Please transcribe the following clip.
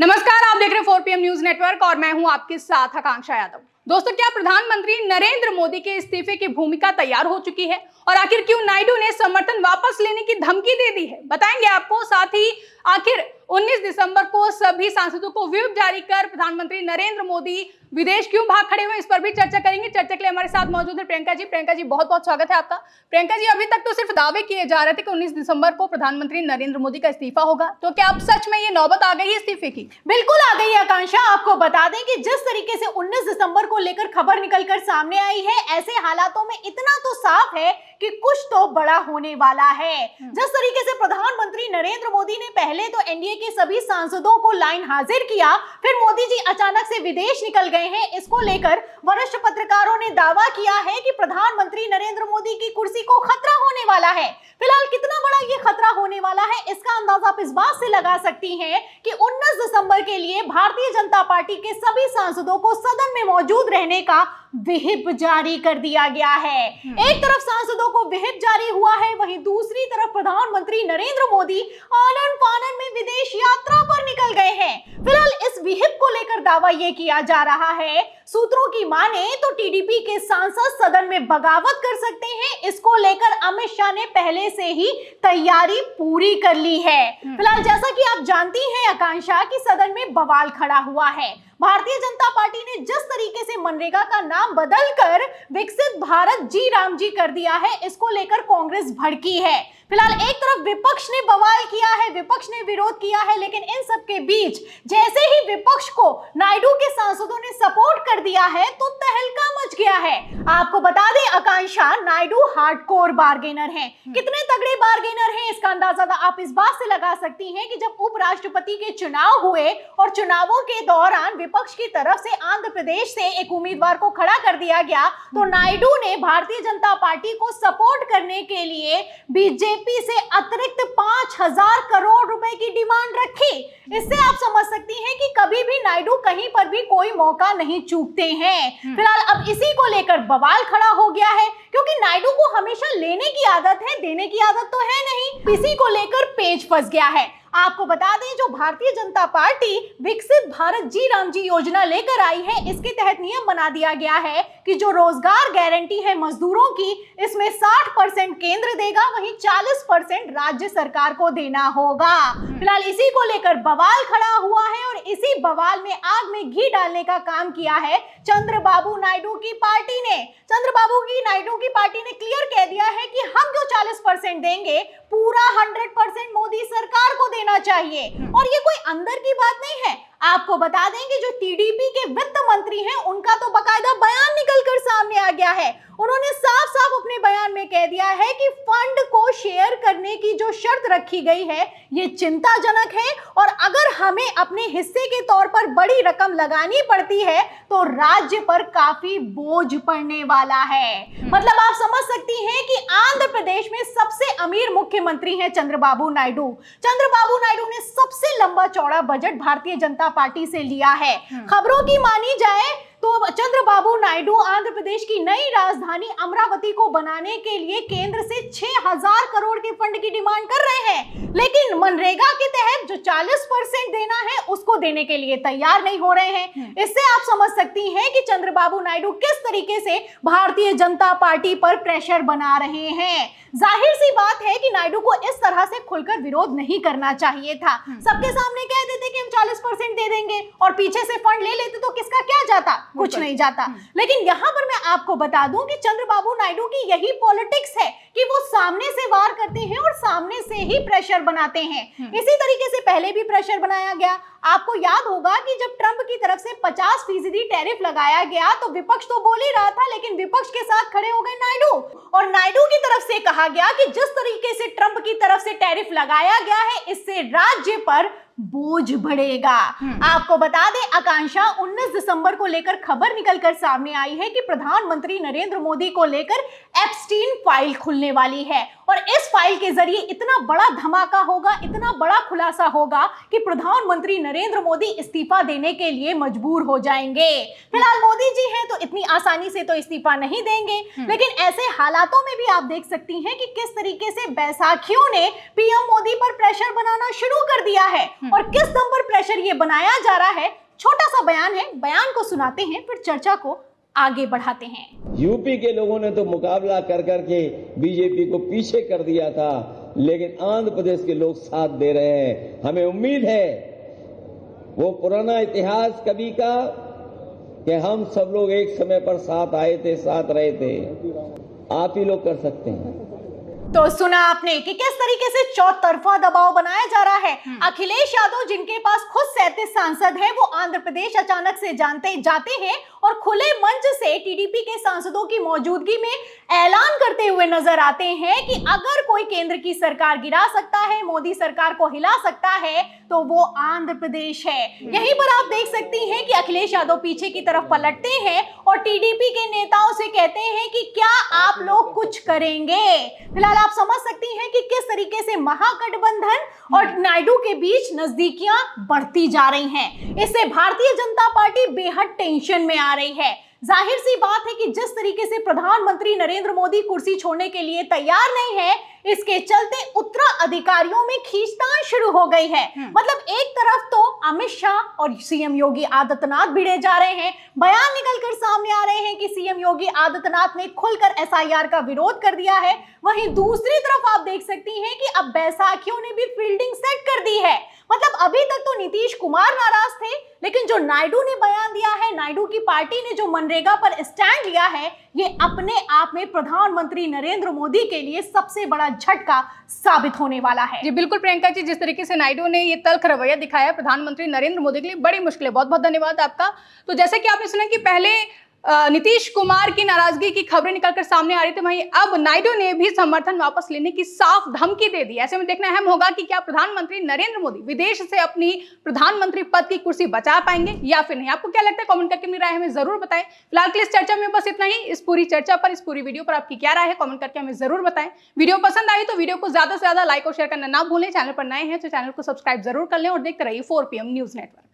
नमस्कार, आप देख रहे हैं 4PM न्यूज नेटवर्क और मैं हूं आपके साथ आकांक्षा यादव। दोस्तों, क्या प्रधानमंत्री नरेंद्र मोदी के इस्तीफे की भूमिका तैयार हो चुकी है और आखिर क्यों नायडू ने समर्थन वापस लेने की धमकी दे दी है, बताएंगे आपको। साथ ही आखिर 19 दिसंबर को सभी सांसदों को व्हिप जारी कर प्रधानमंत्री नरेंद्र मोदी विदेश क्यों भाग खड़े हुए, इस पर भी चर्चा करेंगे। चर्चा के लिए हमारे साथ मौजूद है प्रियंका जी। प्रियंका जी, बहुत बहुत स्वागत है आपका। प्रियंका जी, अभी तक तो सिर्फ दावे किए जा रहे थे कि 19 दिसंबर को प्रधानमंत्री नरेंद्र मोदी का इस्तीफा होगा, तो क्या अब सच में ये नौबत आ गई है इस्तीफे की? बिल्कुल आ गई है आकांक्षा। आपको बता दें कि जिस तरीके से 19 दिसंबर को लेकर खबर निकलकर सामने आई है, ऐसे हालातों में इतना तो साफ है कि कुछ तो बड़ा होने वाला है। जिस तरीके से प्रधानमंत्री नरेंद्र मोदी ने पहले तो एनडीए के सभी सांसदों को लाइन हाजिर किया, फिर मोदी जी अचानक से विदेश निकल गए हैं, इसको लेकर वरिष्ठ पत्रकारों ने दावा किया है कि प्रधानमंत्री नरेंद्र मोदी की कुर्सी को खतरा होने वाला है। फिलहाल कितना बड़ा ये खतरा होने वाला है, इसका अंदाजा आप इस बात से लगा सकती हैं कि 19 दिसंबर के लिए भारतीय जनता पार्टी के सभी सांसदों को सदन में मौजूद रहने का व्हिप जारी कर दिया गया है। एक तरफ सांसदों को व्हिप जारी हुआ है, वहीं दूसरी तरफ प्रधानमंत्री नरेंद्र मोदी आनन फानन में विदेश यात्रा पर निकल गए हैं। फिलहाल इस व्हिप को लेकर दावा यह किया जा रहा है, सूत्रों की माने तो टीडीपी के सांसद सदन में बगावत कर सकते हैं। इसको लेकर अमित शाह ने पहले से ही तैयारी पूरी कर ली है। फिलहाल जैसा कि आप जानती हैं आकांक्षा कि सदन में बवाल खड़ा हुआ है। भारतीय जनता पार्टी ने जिस तरीके से मनरेगा का नाम बदलकर विकसित भारत जी राम जी कर दिया है, इसको लेकर कांग्रेस भड़की है। फिलहाल एक तरफ विपक्ष ने बवाल किया है, विपक्ष ने विरोध किया है, लेकिन इन सब के बीच जैसे ही विपक्ष को नायडू के सांसदों ने सपोर्ट कर दिया है तो तहलका मच गया है। आपको बता दें आकांक्षा, नायडू हार्डकोर बार्गेनर हैं। कितने तगड़े बार्गेनर हैं, इसका अंदाजा आप इस बात से लगा सकती हैं कि जब उपराष्ट्रपति के चुनाव हुए और चुनावों के दौरान विपक्ष की तरफ से आंध्र प्रदेश से एक उम्मीदवार को खड़ा कर दिया गया, तो नायडू ने भारतीय जनता पार्टी को सपोर्ट करने के लिए बीजेपी से अतिरिक्त 5,000 करोड़ रुपए की डिमांड रखी। इससे आप समझ सकती हैं कि कभी भी नायडू कहीं पर भी कोई मौका नहीं चूकते हैं। फिलहाल अब इसी को लेकर बवाल खड़ा हो गया है, क्योंकि नायडू को हमेशा लेने की आदत है, देने की आदत तो है नहीं। इसी को लेकर पेच फंस गया है। आपको बता दें, जो भारतीय जनता पार्टी विकसित भारत जी राम जी योजना लेकर आई है, इसके तहत नियम बना दिया गया है कि जो रोजगार गारंटी है मजदूरों की, इसमें 60% केंद्र देगा, वहीं 40% राज्य सरकार को देना होगा। फिलहाल इसी को लेकर बवाल खड़ा हुआ है और इसी बवाल में आग में घी डालने का काम किया है चंद्रबाबू नायडू की पार्टी ने। चंद्रबाबू की नायडू की पार्टी ने क्लियर कह दिया है कि हम जो 40% देंगे, पूरा 100% मोदी सरकार को देना चाहिए। और ये कोई अंदर की बात नहीं है। आपको बता दें कि जो टीडीपी के वित्त मंत्री हैं, उनका तो बकायदा बयान निकलकर सामने आ गया है। उन्होंने साफ साफ अपने बयान में कह दिया है कि फंड को शेयर करने की जो शर्त रखी गई है, ये चिंताजनक है और अगर हमें अपने हिस्से के तौर पर बड़ी रकम लगानी पड़ती है तो राज्य पर काफी बोझ पड़ने वाला है। मतलब आप समझ सकती हैं कि आंध्र प्रदेश में सबसे अमीर मुख्यमंत्री हैं चंद्रबाबू नायडू। चंद्रबाबू नायडू ने सबसे लंबा चौड़ा बजट भारतीय जनता पार्टी से लिया है। खबरों की मानी जाए तो चंद्रबाबू नायडू आंध्र प्रदेश की नई राजधानी अमरावती को बनाने के लिए केंद्र से 6,000 करोड़ के फंड की डिमांड कर रहे हैं, लेकिन मनरेगा के तहत जो 40% देना है, उसको देने के लिए तैयार नहीं हो रहे हैं। इससे आप समझ सकती हैं कि चंद्रबाबू नायडू किस तरीके से भारतीय जनता पार्टी पर प्रेशर बना रहे हैं। जाहिर सी बात है कि नायडू को इस तरह से खुलकर विरोध नहीं करना चाहिए था। सबके सामने कह देते कि हम 40% दे देंगे और पीछे से फंड ले लेते तो किसका क्या जाता, कुछ नहीं जाता। लेकिन यहाँ पर मैं आपको बता दूं कि चंद्रबाबू नायडू की यही पॉलिटिक्स है कि वो सामने से वार करते हैं और सामने से ही प्रेशर बनाते हैं। इसी तरीके से पहले भी प्रेशर बनाया गया। आपको याद होगा कि जब ट्रंप की तरफ से 50% टैरिफ लगाया गया तो विपक्ष तो बोल ही रहा था, लेकिन विपक्ष के साथ खड़े हो गए नायडू, और नायडू की तरफ से कहा गया कि जिस तरीके से ट्रंप की तरफ से टैरिफ लगाया गया है, इससे राज्य पर बोझ बढ़ेगा। आपको बता दें आकांक्षा, 19 दिसंबर को लेकर खबर निकलकर सामने आई है कि प्रधानमंत्री नरेंद्र मोदी को लेकर एप्स्टीन फाइल खुलने वाली है और इस फाइल के जरिए इतना बड़ा धमाका होगा, इतना बड़ा खुलासा होगा कि प्रधानमंत्री नरेंद्र मोदी इस्तीफा देने के लिए मजबूर हो जाएंगे। फिलहाल मोदी जी हैं तो इतनी आसानी से तो इस्तीफा नहीं देंगे, लेकिन ऐसे हालातों में भी आप देख सकती हैं कि किस तरीके से बैसाखियों ने पीएम मोदी पर प्रेशर बनाना शुरू कर दिया है और किस दम पर प्रेशर ये बनाया जा रहा है। छोटा सा बयान है, बयान को सुनाते हैं, फिर चर्चा को आगे बढ़ाते हैं। यूपी के लोगों ने तो मुकाबला कर करके बीजेपी को पीछे कर दिया था, लेकिन आंध्र प्रदेश के लोग साथ दे रहे हैं। हमें उम्मीद है वो पुराना इतिहास कभी का कि हम सब लोग एक समय पर साथ आए थे, साथ रहे थे, आप ही लोग कर सकते हैं। तो सुना आपने कि किस तरीके से चौतरफा दबाव बनाया जा रहा है। अखिलेश यादव जिनके पास खुद 37 सांसद हैं, वो आंध्र प्रदेश अचानक से जाते हैं और खुले मंच से टीडीपी के सांसदों की मौजूदगी में ऐलान करते हुए नजर आते हैं कि अगर कोई केंद्र की सरकार गिरा सकता है, मोदी सरकार को हिला सकता है, तो वो आंध्र प्रदेश है। यहीं पर आप देख सकती हैं कि अखिलेश यादव पीछे की तरफ पलटते हैं और टीडीपी के नेताओं से कहते हैं कि क्या आप लोग कुछ करेंगे। फिलहाल आप समझ सकती हैं कि किस तरीके से महागठबंधन और नायडू के बीच नजदीकियां बढ़ती जा रही हैं। इससे भारतीय जनता पार्टी बेहद टेंशन में आ रही है। जाहिर सी बात है कि जिस तरीके से प्रधानमंत्री नरेंद्र मोदी कुर्सी छोड़ने के लिए तैयार नहीं है, इसके चलते उत्तराधिकारियों में खींचतान शुरू हो गई है। मतलब एक तरफ तो अमित शाह और सीएम योगी आदित्यनाथ भिड़े जा रहे हैं, बयान निकलकर सामने आ रहे हैं कि सीएम योगी आदित्यनाथ ने खुलकर एसआईआर का विरोध कर दिया है। वहीं दूसरी तरफ आप देख सकती हैं कि अब बैसाखियों ने भी फील्डिंग सेट कर दी है। मतलब अभी तक तो नीतीश कुमार नाराज थे, लेकिन जो नायडू ने बयान दिया है, नायडू की पार्टी ने जो मनरेगा पर स्टैंड लिया है, ये अपने आप में प्रधानमंत्री नरेंद्र मोदी के लिए सबसे बड़ा झटका साबित होने वाला है। जी बिल्कुल प्रियंका जी, जिस तरीके से नायडू ने ये तल्ख रवैया दिखाया है प्रधानमंत्री नरेंद्र मोदी के लिए, बड़ी मुश्किल है। बहुत बहुत धन्यवाद आपका। तो जैसे कि आपने सुना कि पहले नीतीश कुमार की नाराजगी की खबरें निकलकर सामने आ रही थी, वहीं अब नायडू ने भी समर्थन वापस लेने की साफ धमकी दे दी। ऐसे में देखना अहम होगा कि क्या प्रधानमंत्री नरेंद्र मोदी विदेश से अपनी प्रधानमंत्री पद की कुर्सी बचा पाएंगे या फिर नहीं। आपको क्या लगता है, कमेंट करके अपनी राय हमें जरूर बताएं। फिलहाल के लिए इस चर्चा में बस इतना ही। इस पूरी चर्चा पर, इस पूरी वीडियो पर आपकी क्या राय है, कमेंट करके हमें जरूर बताएं। वीडियो पसंद आई तो वीडियो को ज्यादा से ज्यादा लाइक और शेयर करना ना भूलें। चैनल पर नए हैं तो चैनल को सब्सक्राइब जरूर कर लें और देखते रहिए 4PM न्यूज नेटवर्क।